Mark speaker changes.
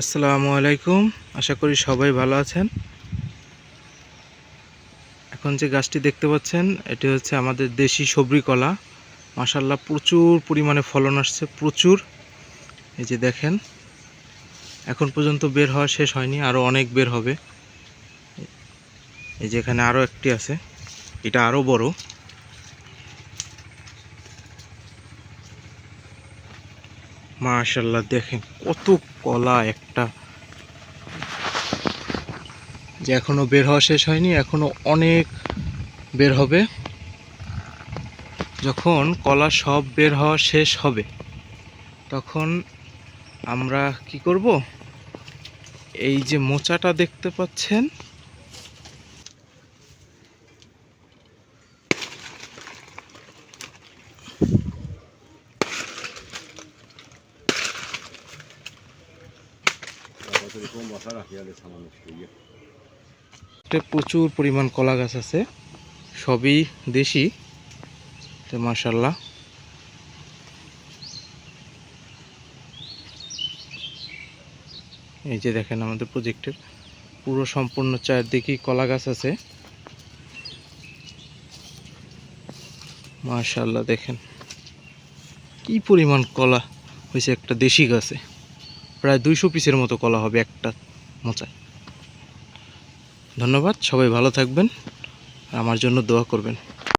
Speaker 1: আসসালামু আলাইকুম। আশা করি সবাই ভালো আছেন। এখন যে গাছটি দেখতে পাচ্ছেন এটি হচ্ছে আমাদের দেশি সবরি কলা। মাশাআল্লাহ প্রচুর পরিমাণে ফলন আসছে, প্রচুর। এই যে দেখেন, এখন পর্যন্ত বের হওয়া শেষ হয়নি, আরও অনেক বের হবে। এই যে এখানে আরও একটি আছে, এটা আরও বড়। মাশাআল্লাহ দেখেন কত কলা একটা, যে এখনো বের হওয়া শেষ হয়নি, এখনো অনেক বের হবে। যখন কলা সব বের হওয়া শেষ হবে তখন আমরা কি করব, এই যে মোচাটা দেখতে পাচ্ছেন, প্রচুর পরিমাণ কলা গাছ আছে, সবই দেশি। তো মাশাআল্লাহ এই যে দেখেন আমাদের প্রজেক্টের পুরো সম্পূর্ণ চারদিকেই কলা গাছ আছে। মাশাআল্লাহ দেখেন কি পরিমাণ কলা হয়েছে একটা দেশি গাছে। প্রায় 200 পিসের মতো কলা হবে একটা মোচায়। ধন্যবাদ, সবাই ভালো থাকবেন, আমার জন্য দোয়া করবেন।